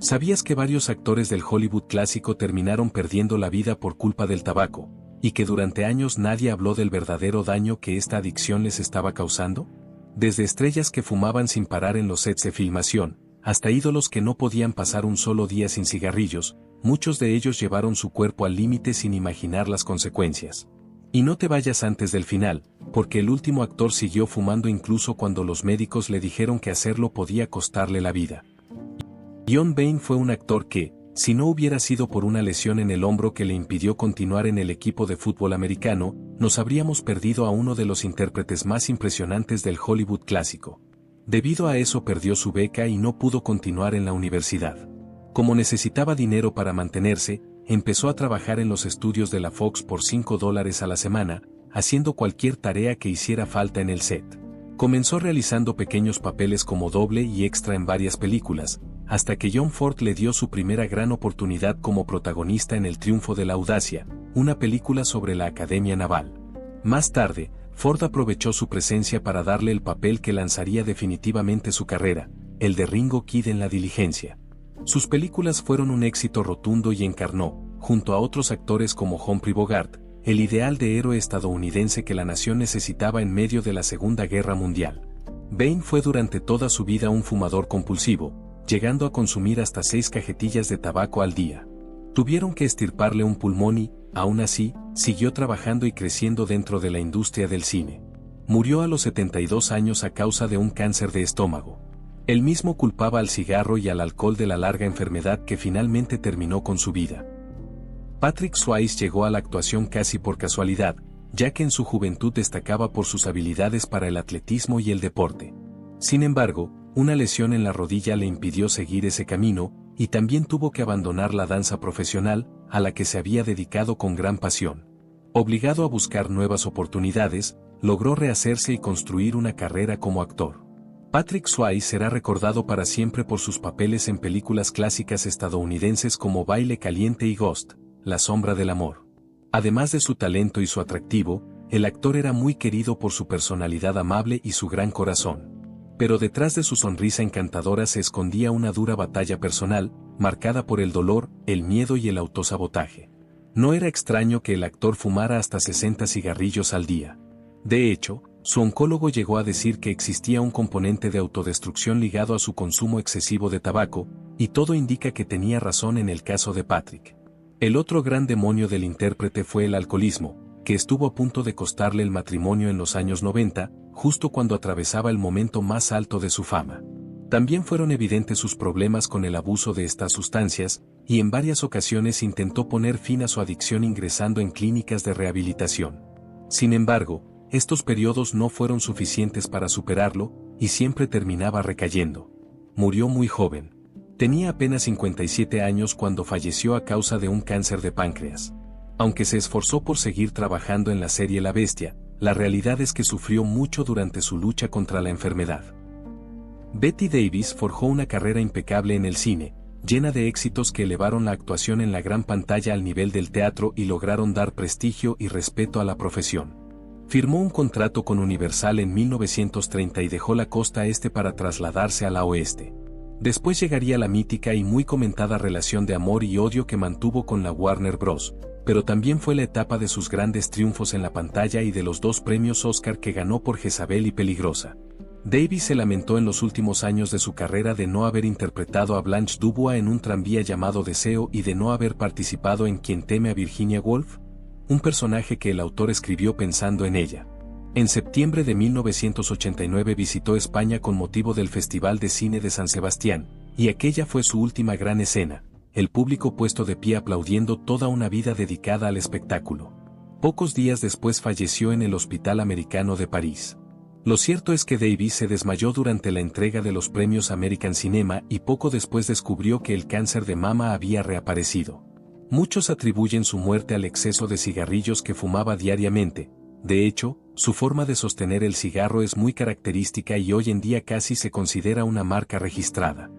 ¿Sabías que varios actores del Hollywood clásico terminaron perdiendo la vida por culpa del tabaco, y que durante años nadie habló del verdadero daño que esta adicción les estaba causando? Desde estrellas que fumaban sin parar en los sets de filmación, hasta ídolos que no podían pasar un solo día sin cigarrillos, muchos de ellos llevaron su cuerpo al límite sin imaginar las consecuencias. Y no te vayas antes del final, porque el último actor siguió fumando incluso cuando los médicos le dijeron que hacerlo podía costarle la vida. John Wayne fue un actor que, si no hubiera sido por una lesión en el hombro que le impidió continuar en el equipo de fútbol americano, nos habríamos perdido a uno de los intérpretes más impresionantes del Hollywood clásico. Debido a eso perdió su beca y no pudo continuar en la universidad. Como necesitaba dinero para mantenerse, empezó a trabajar en los estudios de la Fox por $5 a la semana, haciendo cualquier tarea que hiciera falta en el set. Comenzó realizando pequeños papeles como doble y extra en varias películas, hasta que John Ford le dio su primera gran oportunidad como protagonista en El Triunfo de la Audacia, una película sobre la Academia Naval. Más tarde, Ford aprovechó su presencia para darle el papel que lanzaría definitivamente su carrera, el de Ringo Kid en La Diligencia. Sus películas fueron un éxito rotundo y encarnó, junto a otros actores como Humphrey Bogart, el ideal de héroe estadounidense que la nación necesitaba en medio de la Segunda Guerra Mundial. Wayne fue durante toda su vida un fumador compulsivo, llegando a consumir hasta 6 cajetillas de tabaco al día. Tuvieron que extirparle un pulmón y, aún así, siguió trabajando y creciendo dentro de la industria del cine. Murió a los 72 años a causa de un cáncer de estómago. Él mismo culpaba al cigarro y al alcohol de la larga enfermedad que finalmente terminó con su vida. Patrick Swayze llegó a la actuación casi por casualidad, ya que en su juventud destacaba por sus habilidades para el atletismo y el deporte. Sin embargo, una lesión en la rodilla le impidió seguir ese camino, y también tuvo que abandonar la danza profesional, a la que se había dedicado con gran pasión. Obligado a buscar nuevas oportunidades, logró rehacerse y construir una carrera como actor. Patrick Swayze será recordado para siempre por sus papeles en películas clásicas estadounidenses como Baile Caliente y Ghost, La Sombra del Amor. Además de su talento y su atractivo, el actor era muy querido por su personalidad amable y su gran corazón. Pero detrás de su sonrisa encantadora se escondía una dura batalla personal, marcada por el dolor, el miedo y el autosabotaje. No era extraño que el actor fumara hasta 60 cigarrillos al día. De hecho, su oncólogo llegó a decir que existía un componente de autodestrucción ligado a su consumo excesivo de tabaco, y todo indica que tenía razón en el caso de Patrick. El otro gran demonio del intérprete fue el alcoholismo, que estuvo a punto de costarle el matrimonio en los años 90, justo cuando atravesaba el momento más alto de su fama. También fueron evidentes sus problemas con el abuso de estas sustancias, y en varias ocasiones intentó poner fin a su adicción ingresando en clínicas de rehabilitación. Sin embargo, estos periodos no fueron suficientes para superarlo, y siempre terminaba recayendo. Murió muy joven. Tenía apenas 57 años cuando falleció a causa de un cáncer de páncreas. Aunque se esforzó por seguir trabajando en la serie La Bestia, la realidad es que sufrió mucho durante su lucha contra la enfermedad. Bette Davis forjó una carrera impecable en el cine, llena de éxitos que elevaron la actuación en la gran pantalla al nivel del teatro y lograron dar prestigio y respeto a la profesión. Firmó un contrato con Universal en 1930 y dejó la costa este para trasladarse a la oeste. Después llegaría la mítica y muy comentada relación de amor y odio que mantuvo con la Warner Bros., pero también fue la etapa de sus grandes triunfos en la pantalla y de los 2 premios Oscar que ganó por Jezabel y Peligrosa. Davis se lamentó en los últimos años de su carrera de no haber interpretado a Blanche Dubois en un tranvía llamado Deseo y de no haber participado en Quien teme a Virginia Woolf, un personaje que el autor escribió pensando en ella. En septiembre de 1989 visitó España con motivo del Festival de Cine de San Sebastián, y aquella fue su última gran escena, el público puesto de pie aplaudiendo toda una vida dedicada al espectáculo. Pocos días después falleció en el Hospital Americano de París. Lo cierto es que Davis se desmayó durante la entrega de los premios American Cinema y poco después descubrió que el cáncer de mama había reaparecido. Muchos atribuyen su muerte al exceso de cigarrillos que fumaba diariamente. De hecho, su forma de sostener el cigarro es muy característica y hoy en día casi se considera una marca registrada.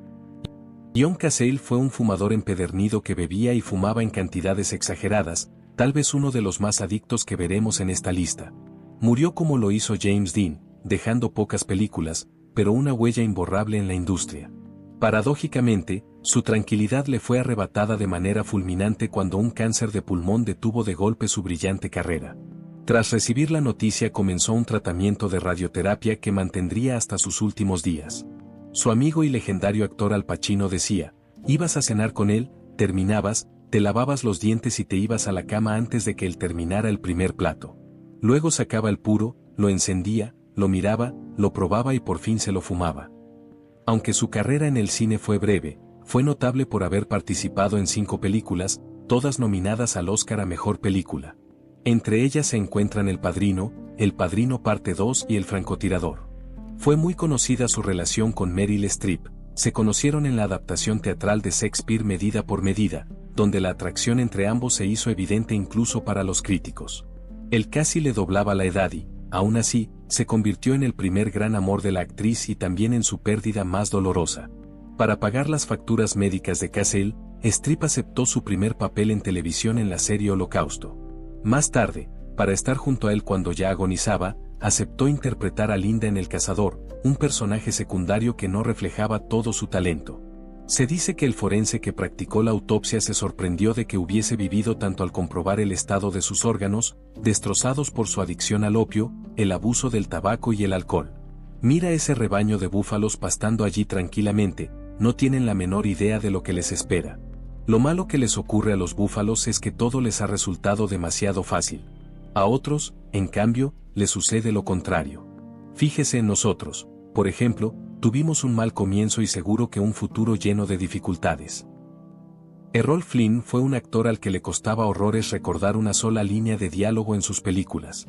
John Cazale fue un fumador empedernido que bebía y fumaba en cantidades exageradas, tal vez uno de los más adictos que veremos en esta lista. Murió como lo hizo James Dean, dejando pocas películas, pero una huella imborrable en la industria. Paradójicamente, su tranquilidad le fue arrebatada de manera fulminante cuando un cáncer de pulmón detuvo de golpe su brillante carrera. Tras recibir la noticia comenzó un tratamiento de radioterapia que mantendría hasta sus últimos días. Su amigo y legendario actor Al Pacino decía, ibas a cenar con él, terminabas, te lavabas los dientes y te ibas a la cama antes de que él terminara el primer plato. Luego sacaba el puro, lo encendía, lo miraba, lo probaba y por fin se lo fumaba. Aunque su carrera en el cine fue breve, fue notable por haber participado en 5 películas, todas nominadas al Oscar a Mejor Película. Entre ellas se encuentran El Padrino Parte 2 y El Francotirador. Fue muy conocida su relación con Meryl Streep, se conocieron en la adaptación teatral de Shakespeare Medida por Medida, donde la atracción entre ambos se hizo evidente incluso para los críticos. Él casi le doblaba la edad y, aún así, se convirtió en el primer gran amor de la actriz y también en su pérdida más dolorosa. Para pagar las facturas médicas de Castle, Streep aceptó su primer papel en televisión en la serie Holocausto. Más tarde, para estar junto a él cuando ya agonizaba, aceptó interpretar a Linda en El Cazador, un personaje secundario que no reflejaba todo su talento. Se dice que el forense que practicó la autopsia se sorprendió de que hubiese vivido tanto al comprobar el estado de sus órganos, destrozados por su adicción al opio, el abuso del tabaco y el alcohol. Mira ese rebaño de búfalos pastando allí tranquilamente, no tienen la menor idea de lo que les espera. Lo malo que les ocurre a los búfalos es que todo les ha resultado demasiado fácil. A otros, en cambio, les sucede lo contrario. Fíjese en nosotros, por ejemplo, tuvimos un mal comienzo y seguro que un futuro lleno de dificultades. Errol Flynn fue un actor al que le costaba horrores recordar una sola línea de diálogo en sus películas.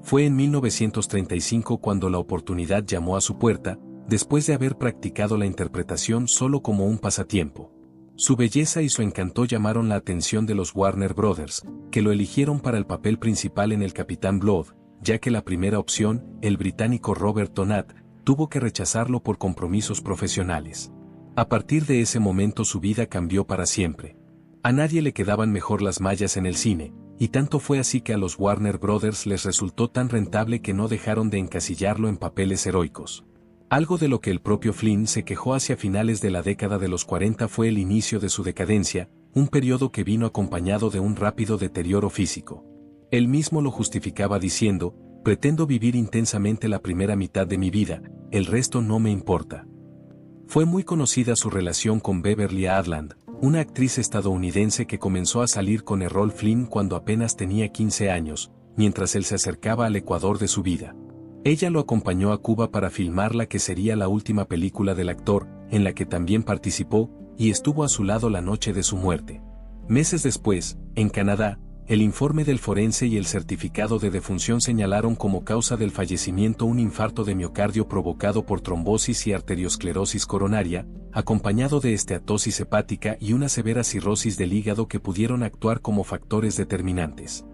Fue en 1935 cuando la oportunidad llamó a su puerta, después de haber practicado la interpretación solo como un pasatiempo. Su belleza y su encanto llamaron la atención de los Warner Brothers, que lo eligieron para el papel principal en El Capitán Blood, ya que la primera opción, el británico Robert Donat, tuvo que rechazarlo por compromisos profesionales. A partir de ese momento su vida cambió para siempre. A nadie le quedaban mejor las mallas en el cine, y tanto fue así que a los Warner Brothers les resultó tan rentable que no dejaron de encasillarlo en papeles heroicos. Algo de lo que el propio Flynn se quejó hacia finales de la década de los 40 fue el inicio de su decadencia, un periodo que vino acompañado de un rápido deterioro físico. Él mismo lo justificaba diciendo, pretendo vivir intensamente la primera mitad de mi vida, el resto no me importa. Fue muy conocida su relación con Beverly Adland, una actriz estadounidense que comenzó a salir con Errol Flynn cuando apenas tenía 15 años, mientras él se acercaba al Ecuador de su vida. Ella lo acompañó a Cuba para filmar la que sería la última película del actor, en la que también participó, y estuvo a su lado la noche de su muerte. Meses después, en Canadá, el informe del forense y el certificado de defunción señalaron como causa del fallecimiento un infarto de miocardio provocado por trombosis y arteriosclerosis coronaria, acompañado de esteatosis hepática y una severa cirrosis del hígado que pudieron actuar como factores determinantes.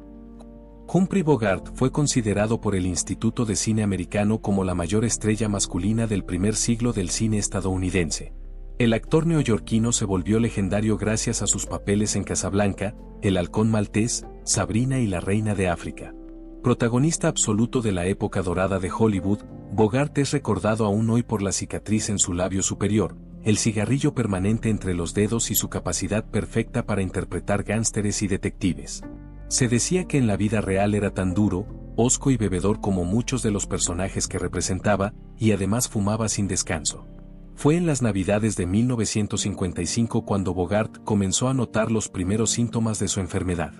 Humphrey Bogart fue considerado por el Instituto de Cine Americano como la mayor estrella masculina del primer siglo del cine estadounidense. El actor neoyorquino se volvió legendario gracias a sus papeles en Casablanca, El Halcón Maltés, Sabrina y La Reina de África. Protagonista absoluto de la época dorada de Hollywood, Bogart es recordado aún hoy por la cicatriz en su labio superior, el cigarrillo permanente entre los dedos y su capacidad perfecta para interpretar gánsteres y detectives. Se decía que en la vida real era tan duro, hosco y bebedor como muchos de los personajes que representaba, y además fumaba sin descanso. Fue en las Navidades de 1955 cuando Bogart comenzó a notar los primeros síntomas de su enfermedad.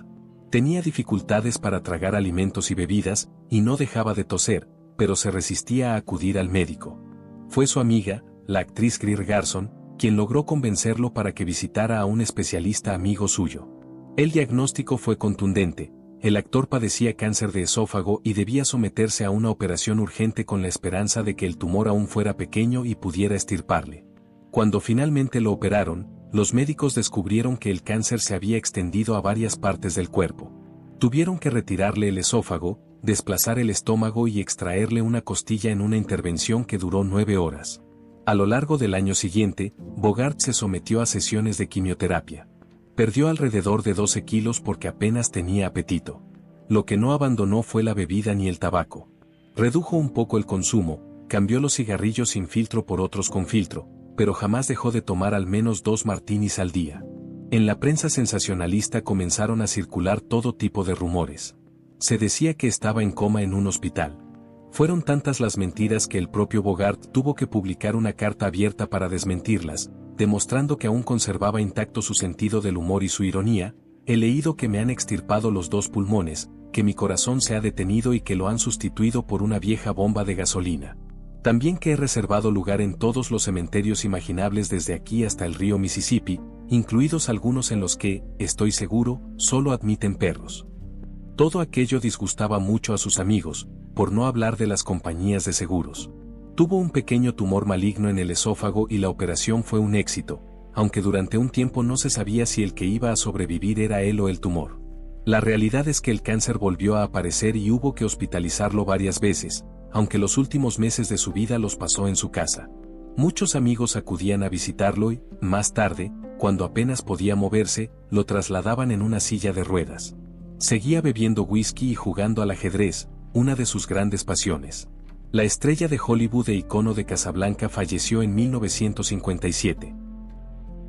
Tenía dificultades para tragar alimentos y bebidas, y no dejaba de toser, pero se resistía a acudir al médico. Fue su amiga, la actriz Greer Garson, quien logró convencerlo para que visitara a un especialista amigo suyo. El diagnóstico fue contundente. El actor padecía cáncer de esófago y debía someterse a una operación urgente con la esperanza de que el tumor aún fuera pequeño y pudiera extirparle. Cuando finalmente lo operaron, los médicos descubrieron que el cáncer se había extendido a varias partes del cuerpo. Tuvieron que retirarle el esófago, desplazar el estómago y extraerle una costilla en una intervención que duró 9 horas. A lo largo del año siguiente, Bogart se sometió a sesiones de quimioterapia. Perdió alrededor de 12 kilos porque apenas tenía apetito. Lo que no abandonó fue la bebida ni el tabaco. Redujo un poco el consumo, cambió los cigarrillos sin filtro por otros con filtro, pero jamás dejó de tomar al menos 2 martinis al día. En la prensa sensacionalista comenzaron a circular todo tipo de rumores. Se decía que estaba en coma en un hospital. Fueron tantas las mentiras que el propio Bogart tuvo que publicar una carta abierta para desmentirlas, demostrando que aún conservaba intacto su sentido del humor y su ironía. He leído que me han extirpado los 2 pulmones, que mi corazón se ha detenido y que lo han sustituido por una vieja bomba de gasolina. También que he reservado lugar en todos los cementerios imaginables desde aquí hasta el río Mississippi, incluidos algunos en los que, estoy seguro, solo admiten perros. Todo aquello disgustaba mucho a sus amigos, por no hablar de las compañías de seguros. Tuvo un pequeño tumor maligno en el esófago y la operación fue un éxito, aunque durante un tiempo no se sabía si el que iba a sobrevivir era él o el tumor. La realidad es que el cáncer volvió a aparecer y hubo que hospitalizarlo varias veces, aunque los últimos meses de su vida los pasó en su casa. Muchos amigos acudían a visitarlo y, más tarde, cuando apenas podía moverse, lo trasladaban en una silla de ruedas. Seguía bebiendo whisky y jugando al ajedrez, una de sus grandes pasiones. La estrella de Hollywood e icono de Casablanca falleció en 1957.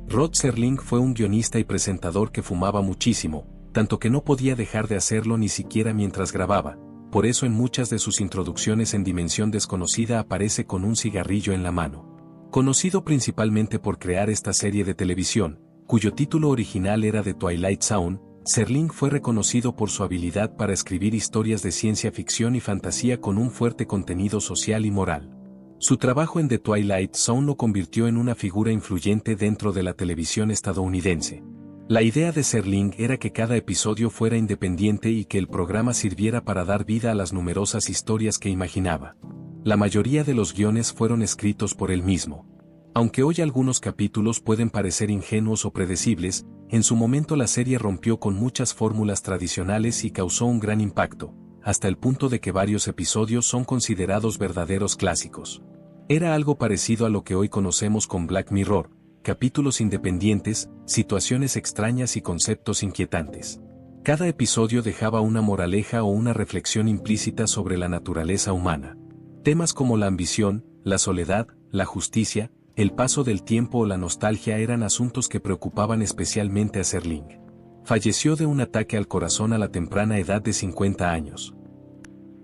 Rod Serling fue un guionista y presentador que fumaba muchísimo, tanto que no podía dejar de hacerlo ni siquiera mientras grababa. Por eso en muchas de sus introducciones en Dimensión Desconocida aparece con un cigarrillo en la mano. Conocido principalmente por crear esta serie de televisión, cuyo título original era The Twilight Zone, Serling fue reconocido por su habilidad para escribir historias de ciencia ficción y fantasía con un fuerte contenido social y moral. Su trabajo en The Twilight Zone lo convirtió en una figura influyente dentro de la televisión estadounidense. La idea de Serling era que cada episodio fuera independiente y que el programa sirviera para dar vida a las numerosas historias que imaginaba. La mayoría de los guiones fueron escritos por él mismo. Aunque hoy algunos capítulos pueden parecer ingenuos o predecibles, en su momento la serie rompió con muchas fórmulas tradicionales y causó un gran impacto, hasta el punto de que varios episodios son considerados verdaderos clásicos. Era algo parecido a lo que hoy conocemos con Black Mirror, capítulos independientes, situaciones extrañas y conceptos inquietantes. Cada episodio dejaba una moraleja o una reflexión implícita sobre la naturaleza humana. Temas como la ambición, la soledad, la justicia, el paso del tiempo o la nostalgia eran asuntos que preocupaban especialmente a Serling. Falleció de un ataque al corazón a la temprana edad de 50 años.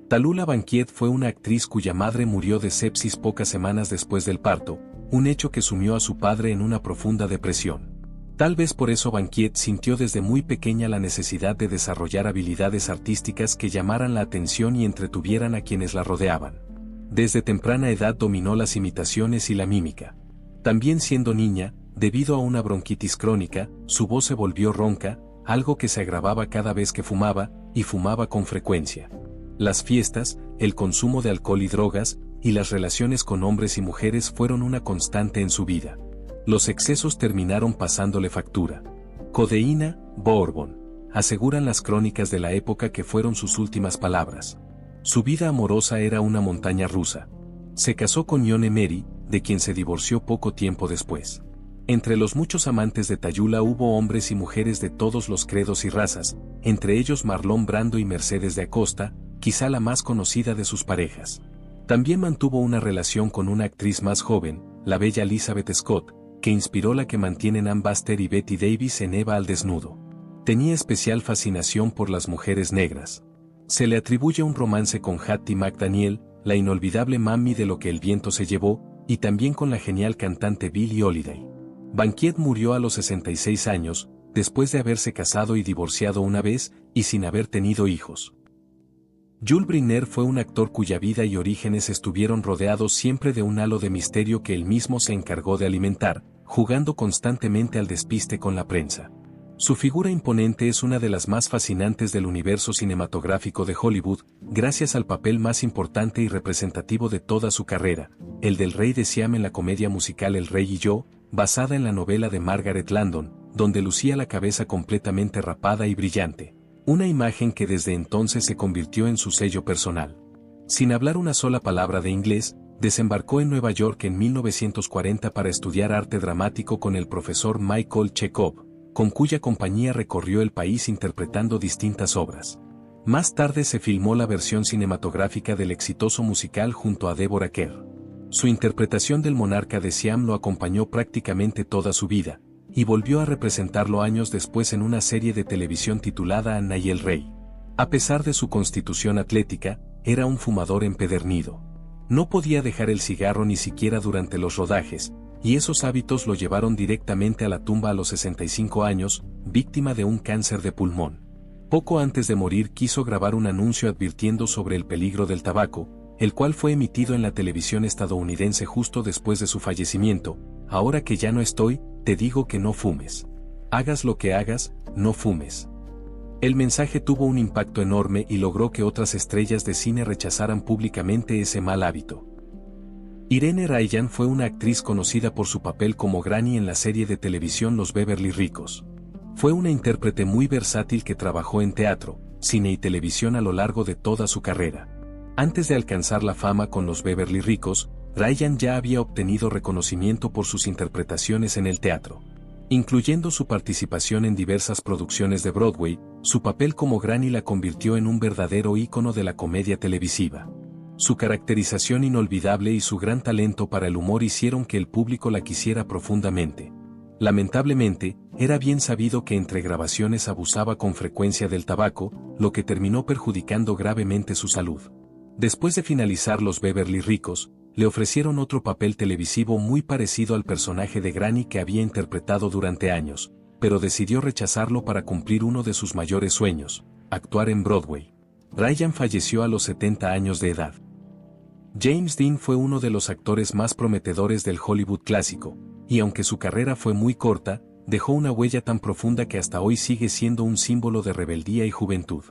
Tallulah Bankhead fue una actriz cuya madre murió de sepsis pocas semanas después del parto, un hecho que sumió a su padre en una profunda depresión. Tal vez por eso Bankhead sintió desde muy pequeña la necesidad de desarrollar habilidades artísticas que llamaran la atención y entretuvieran a quienes la rodeaban. Desde temprana edad dominó las imitaciones y la mímica. También siendo niña, debido a una bronquitis crónica, su voz se volvió ronca, algo que se agravaba cada vez que fumaba, y fumaba con frecuencia. Las fiestas, el consumo de alcohol y drogas, y las relaciones con hombres y mujeres fueron una constante en su vida. Los excesos terminaron pasándole factura. Codeína, bourbon, aseguran las crónicas de la época que fueron sus últimas palabras. Su vida amorosa era una montaña rusa. Se casó con Ione Mary, de quien se divorció poco tiempo después. Entre los muchos amantes de Tallulah hubo hombres y mujeres de todos los credos y razas, entre ellos Marlon Brando y Mercedes de Acosta, quizá la más conocida de sus parejas. También mantuvo una relación con una actriz más joven, la bella Elizabeth Scott, que inspiró la que mantienen Ann Baxter y Bette Davis en Eva al desnudo. Tenía especial fascinación por las mujeres negras. Se le atribuye un romance con Hattie McDaniel, la inolvidable Mammy de Lo que el viento se llevó, y también con la genial cantante Billie Holiday. Bankhead murió a los 66 años, después de haberse casado y divorciado una vez, y sin haber tenido hijos. Jules Briner fue un actor cuya vida y orígenes estuvieron rodeados siempre de un halo de misterio que él mismo se encargó de alimentar, jugando constantemente al despiste con la prensa. Su figura imponente es una de las más fascinantes del universo cinematográfico de Hollywood, gracias al papel más importante y representativo de toda su carrera, el del rey de Siam en la comedia musical El Rey y Yo, basada en la novela de Margaret Landon, donde lucía la cabeza completamente rapada y brillante. Una imagen que desde entonces se convirtió en su sello personal. Sin hablar una sola palabra de inglés, desembarcó en Nueva York en 1940 para estudiar arte dramático con el profesor Michael Chekhov, con cuya compañía recorrió el país interpretando distintas obras. Más tarde se filmó la versión cinematográfica del exitoso musical junto a Deborah Kerr. Su interpretación del monarca de Siam lo acompañó prácticamente toda su vida, y volvió a representarlo años después en una serie de televisión titulada Anna y el Rey. A pesar de su constitución atlética, era un fumador empedernido. No podía dejar el cigarro ni siquiera durante los rodajes, y esos hábitos lo llevaron directamente a la tumba a los 65 años, víctima de un cáncer de pulmón. Poco antes de morir quiso grabar un anuncio advirtiendo sobre el peligro del tabaco, el cual fue emitido en la televisión estadounidense justo después de su fallecimiento. Ahora que ya no estoy, te digo que no fumes. Hagas lo que hagas, no fumes. El mensaje tuvo un impacto enorme y logró que otras estrellas de cine rechazaran públicamente ese mal hábito. Irene Ryan fue una actriz conocida por su papel como Granny en la serie de televisión Los Beverly Ricos. Fue una intérprete muy versátil que trabajó en teatro, cine y televisión a lo largo de toda su carrera. Antes de alcanzar la fama con Los Beverly Ricos, Ryan ya había obtenido reconocimiento por sus interpretaciones en el teatro. Incluyendo su participación en diversas producciones de Broadway, su papel como Granny la convirtió en un verdadero ícono de la comedia televisiva. Su caracterización inolvidable y su gran talento para el humor hicieron que el público la quisiera profundamente. Lamentablemente, era bien sabido que entre grabaciones abusaba con frecuencia del tabaco, lo que terminó perjudicando gravemente su salud. Después de finalizar Los Beverly Ricos, le ofrecieron otro papel televisivo muy parecido al personaje de Granny que había interpretado durante años, pero decidió rechazarlo para cumplir uno de sus mayores sueños, actuar en Broadway. Ryan falleció a los 70 años de edad. James Dean fue uno de los actores más prometedores del Hollywood clásico, y aunque su carrera fue muy corta, dejó una huella tan profunda que hasta hoy sigue siendo un símbolo de rebeldía y juventud.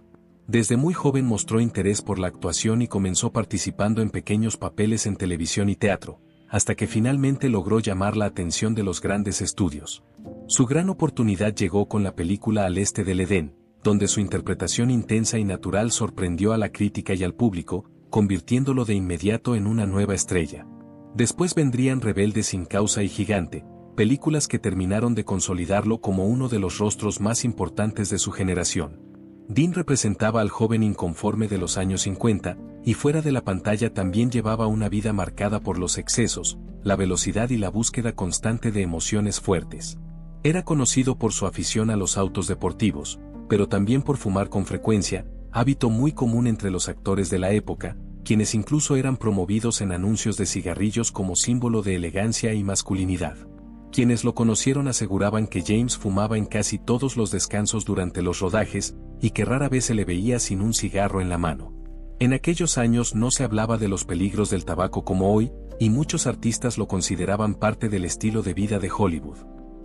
Desde muy joven mostró interés por la actuación y comenzó participando en pequeños papeles en televisión y teatro, hasta que finalmente logró llamar la atención de los grandes estudios. Su gran oportunidad llegó con la película Al Este del Edén, donde su interpretación intensa y natural sorprendió a la crítica y al público, convirtiéndolo de inmediato en una nueva estrella. Después vendrían Rebelde sin causa y Gigante, películas que terminaron de consolidarlo como uno de los rostros más importantes de su generación. Dean representaba al joven inconforme de los años 50, y fuera de la pantalla también llevaba una vida marcada por los excesos, la velocidad y la búsqueda constante de emociones fuertes. Era conocido por su afición a los autos deportivos, pero también por fumar con frecuencia, hábito muy común entre los actores de la época, quienes incluso eran promovidos en anuncios de cigarrillos como símbolo de elegancia y masculinidad. Quienes lo conocieron aseguraban que James fumaba en casi todos los descansos durante los rodajes, y que rara vez se le veía sin un cigarro en la mano. En aquellos años no se hablaba de los peligros del tabaco como hoy, y muchos artistas lo consideraban parte del estilo de vida de Hollywood.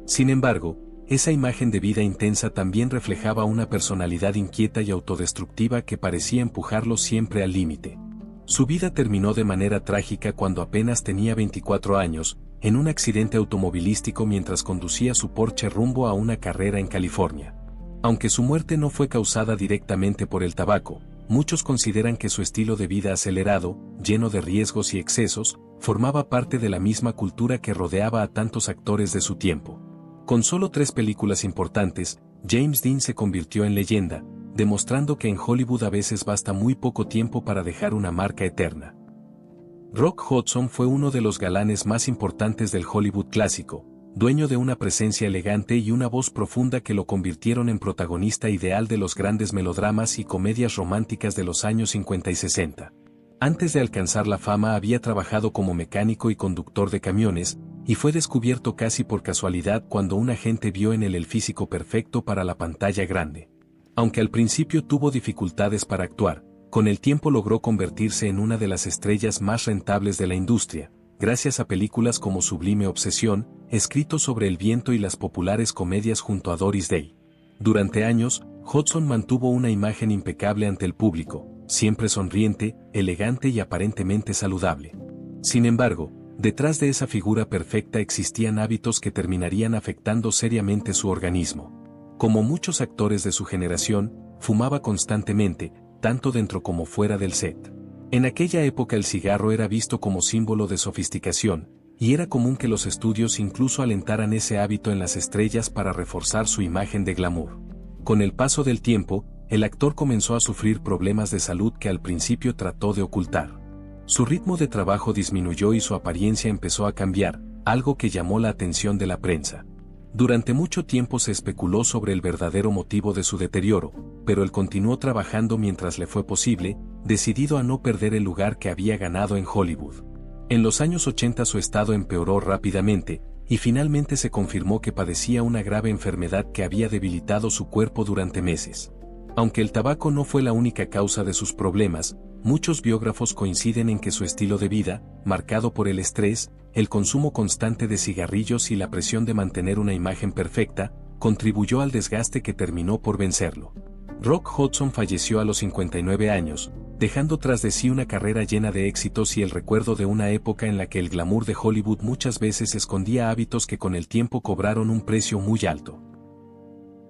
Sin embargo, esa imagen de vida intensa también reflejaba una personalidad inquieta y autodestructiva que parecía empujarlo siempre al límite. Su vida terminó de manera trágica cuando apenas tenía 24 años, en un accidente automovilístico mientras conducía su Porsche rumbo a una carrera en California. Aunque su muerte no fue causada directamente por el tabaco, muchos consideran que su estilo de vida acelerado, lleno de riesgos y excesos, formaba parte de la misma cultura que rodeaba a tantos actores de su tiempo. Con solo 3 películas importantes, James Dean se convirtió en leyenda, demostrando que en Hollywood a veces basta muy poco tiempo para dejar una marca eterna. Rock Hudson fue uno de los galanes más importantes del Hollywood clásico, dueño de una presencia elegante y una voz profunda que lo convirtieron en protagonista ideal de los grandes melodramas y comedias románticas de los años 50 y 60. Antes de alcanzar la fama había trabajado como mecánico y conductor de camiones, y fue descubierto casi por casualidad cuando un agente vio en él el físico perfecto para la pantalla grande. Aunque al principio tuvo dificultades para actuar, con el tiempo logró convertirse en una de las estrellas más rentables de la industria, gracias a películas como Sublime Obsesión, escrito sobre el viento y las populares comedias junto a Doris Day. Durante años, Hudson mantuvo una imagen impecable ante el público, siempre sonriente, elegante y aparentemente saludable. Sin embargo, detrás de esa figura perfecta existían hábitos que terminarían afectando seriamente su organismo. Como muchos actores de su generación, fumaba constantemente, tanto dentro como fuera del set. En aquella época el cigarro era visto como símbolo de sofisticación, y era común que los estudios incluso alentaran ese hábito en las estrellas para reforzar su imagen de glamour. Con el paso del tiempo, el actor comenzó a sufrir problemas de salud que al principio trató de ocultar. Su ritmo de trabajo disminuyó y su apariencia empezó a cambiar, algo que llamó la atención de la prensa. Durante mucho tiempo se especuló sobre el verdadero motivo de su deterioro, pero él continuó trabajando mientras le fue posible, decidido a no perder el lugar que había ganado en Hollywood. En los años 80 su estado empeoró rápidamente, y finalmente se confirmó que padecía una grave enfermedad que había debilitado su cuerpo durante meses. Aunque el tabaco no fue la única causa de sus problemas, muchos biógrafos coinciden en que su estilo de vida, marcado por el estrés, el consumo constante de cigarrillos y la presión de mantener una imagen perfecta, contribuyó al desgaste que terminó por vencerlo. Rock Hudson falleció a los 59 años, dejando tras de sí una carrera llena de éxitos y el recuerdo de una época en la que el glamour de Hollywood muchas veces escondía hábitos que con el tiempo cobraron un precio muy alto.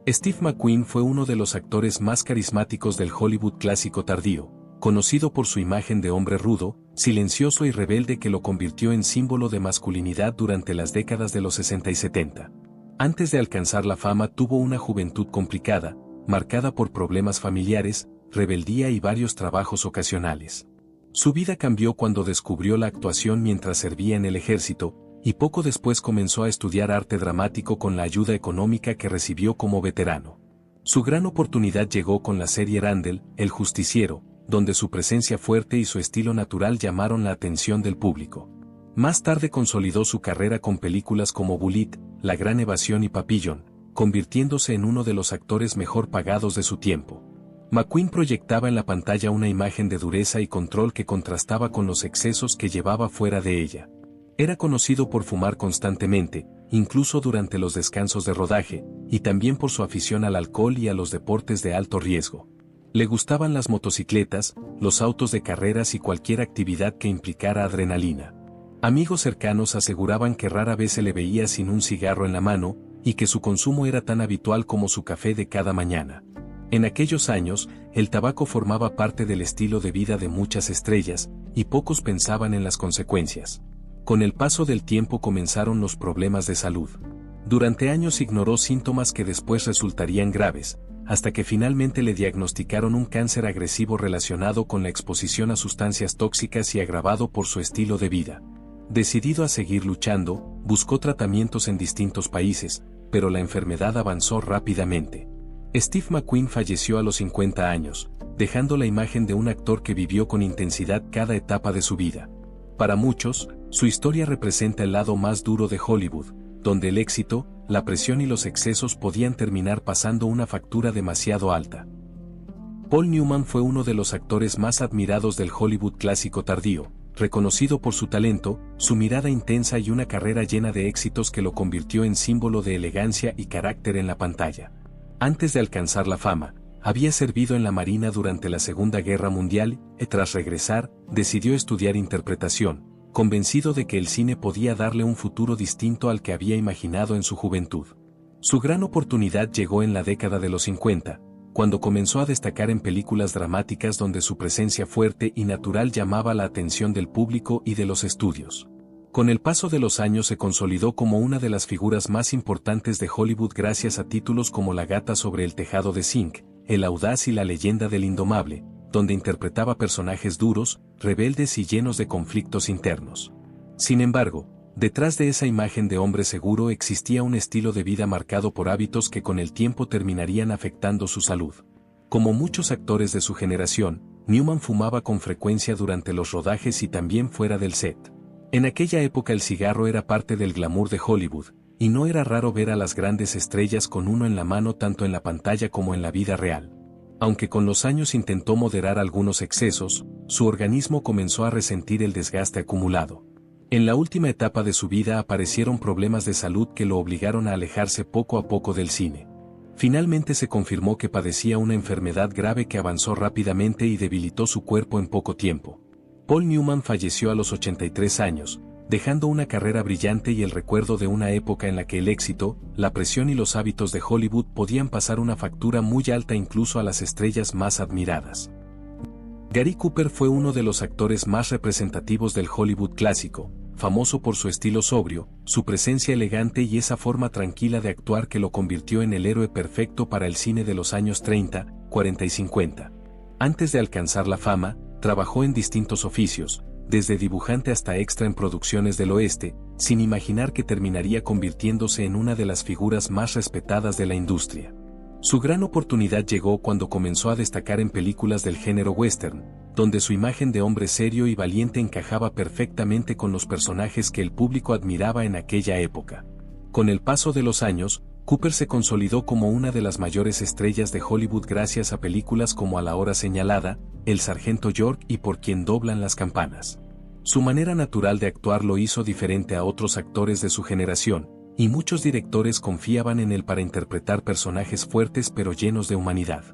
Steve McQueen fue uno de los actores más carismáticos del Hollywood clásico tardío, conocido por su imagen de hombre rudo, silencioso y rebelde que lo convirtió en símbolo de masculinidad durante las décadas de los 60 y 70. Antes de alcanzar la fama tuvo una juventud complicada, marcada por problemas familiares, rebeldía y varios trabajos ocasionales. Su vida cambió cuando descubrió la actuación mientras servía en el ejército, y poco después comenzó a estudiar arte dramático con la ayuda económica que recibió como veterano. Su gran oportunidad llegó con la serie Randall, El Justiciero, donde su presencia fuerte y su estilo natural llamaron la atención del público. Más tarde consolidó su carrera con películas como Bullitt, La Gran Evasión y Papillon, convirtiéndose en uno de los actores mejor pagados de su tiempo. McQueen proyectaba en la pantalla una imagen de dureza y control que contrastaba con los excesos que llevaba fuera de ella. Era conocido por fumar constantemente, incluso durante los descansos de rodaje, y también por su afición al alcohol y a los deportes de alto riesgo. Le gustaban las motocicletas, los autos de carreras y cualquier actividad que implicara adrenalina. Amigos cercanos aseguraban que rara vez se le veía sin un cigarro en la mano, y que su consumo era tan habitual como su café de cada mañana. En aquellos años, el tabaco formaba parte del estilo de vida de muchas estrellas, y pocos pensaban en las consecuencias. Con el paso del tiempo comenzaron los problemas de salud. Durante años ignoró síntomas que después resultarían graves, hasta que finalmente le diagnosticaron un cáncer agresivo relacionado con la exposición a sustancias tóxicas y agravado por su estilo de vida. Decidido a seguir luchando, buscó tratamientos en distintos países, pero la enfermedad avanzó rápidamente. Steve McQueen falleció a los 50 años, dejando la imagen de un actor que vivió con intensidad cada etapa de su vida. Para muchos, su historia representa el lado más duro de Hollywood, donde el éxito, la presión y los excesos podían terminar pasando una factura demasiado alta. Paul Newman fue uno de los actores más admirados del Hollywood clásico tardío, reconocido por su talento, su mirada intensa y una carrera llena de éxitos que lo convirtió en símbolo de elegancia y carácter en la pantalla. Antes de alcanzar la fama, había servido en la Marina durante la Segunda Guerra Mundial y tras regresar, decidió estudiar interpretación, convencido de que el cine podía darle un futuro distinto al que había imaginado en su juventud. Su gran oportunidad llegó en la década de los 50, cuando comenzó a destacar en películas dramáticas donde su presencia fuerte y natural llamaba la atención del público y de los estudios. Con el paso de los años se consolidó como una de las figuras más importantes de Hollywood gracias a títulos como La gata sobre el tejado de zinc, El audaz y La leyenda del indomable, donde interpretaba personajes duros, rebeldes y llenos de conflictos internos. Sin embargo, detrás de esa imagen de hombre seguro existía un estilo de vida marcado por hábitos que con el tiempo terminarían afectando su salud. Como muchos actores de su generación, Newman fumaba con frecuencia durante los rodajes y también fuera del set. En aquella época el cigarro era parte del glamour de Hollywood, y no era raro ver a las grandes estrellas con uno en la mano tanto en la pantalla como en la vida real. Aunque con los años intentó moderar algunos excesos, su organismo comenzó a resentir el desgaste acumulado. En la última etapa de su vida aparecieron problemas de salud que lo obligaron a alejarse poco a poco del cine. Finalmente se confirmó que padecía una enfermedad grave que avanzó rápidamente y debilitó su cuerpo en poco tiempo. Paul Newman falleció a los 83 años, dejando una carrera brillante y el recuerdo de una época en la que el éxito, la presión y los hábitos de Hollywood podían pasar una factura muy alta incluso a las estrellas más admiradas. Gary Cooper fue uno de los actores más representativos del Hollywood clásico, famoso por su estilo sobrio, su presencia elegante y esa forma tranquila de actuar que lo convirtió en el héroe perfecto para el cine de los años 30, 40 y 50. Antes de alcanzar la fama, trabajó en distintos oficios, desde dibujante hasta extra en producciones del oeste, sin imaginar que terminaría convirtiéndose en una de las figuras más respetadas de la industria. Su gran oportunidad llegó cuando comenzó a destacar en películas del género western, donde su imagen de hombre serio y valiente encajaba perfectamente con los personajes que el público admiraba en aquella época. Con el paso de los años, Cooper se consolidó como una de las mayores estrellas de Hollywood gracias a películas como A la hora señalada, El sargento York y Por quien doblan las campanas. Su manera natural de actuar lo hizo diferente a otros actores de su generación, y muchos directores confiaban en él para interpretar personajes fuertes pero llenos de humanidad.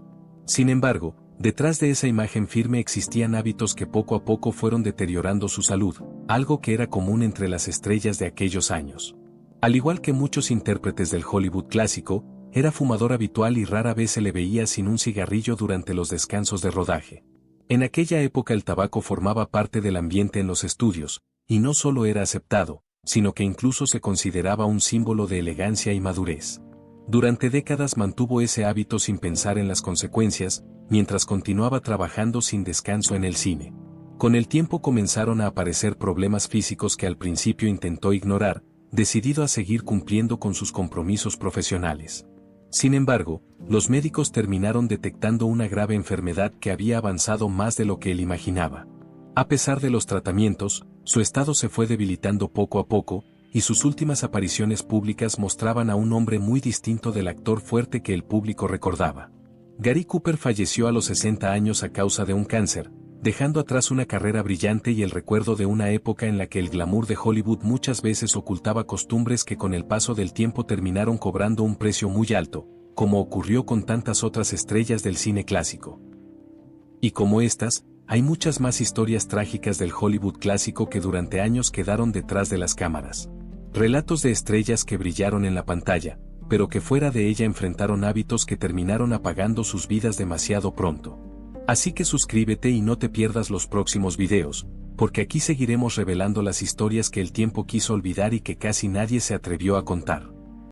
Sin embargo, detrás de esa imagen firme existían hábitos que poco a poco fueron deteriorando su salud, algo que era común entre las estrellas de aquellos años. Al igual que muchos intérpretes del Hollywood clásico, era fumador habitual y rara vez se le veía sin un cigarrillo durante los descansos de rodaje. En aquella época el tabaco formaba parte del ambiente en los estudios, y no solo era aceptado, sino que incluso se consideraba un símbolo de elegancia y madurez. Durante décadas mantuvo ese hábito sin pensar en las consecuencias, mientras continuaba trabajando sin descanso en el cine. Con el tiempo comenzaron a aparecer problemas físicos que al principio intentó ignorar, decidido a seguir cumpliendo con sus compromisos profesionales. Sin embargo, los médicos terminaron detectando una grave enfermedad que había avanzado más de lo que él imaginaba. A pesar de los tratamientos, su estado se fue debilitando poco a poco, y sus últimas apariciones públicas mostraban a un hombre muy distinto del actor fuerte que el público recordaba. Gary Cooper falleció a los 60 años a causa de un cáncer, dejando atrás una carrera brillante y el recuerdo de una época en la que el glamour de Hollywood muchas veces ocultaba costumbres que con el paso del tiempo terminaron cobrando un precio muy alto, como ocurrió con tantas otras estrellas del cine clásico. Y como estas, hay muchas más historias trágicas del Hollywood clásico que durante años quedaron detrás de las cámaras. Relatos de estrellas que brillaron en la pantalla, pero que fuera de ella enfrentaron hábitos que terminaron apagando sus vidas demasiado pronto. Así que suscríbete y no te pierdas los próximos videos, porque aquí seguiremos revelando las historias que el tiempo quiso olvidar y que casi nadie se atrevió a contar.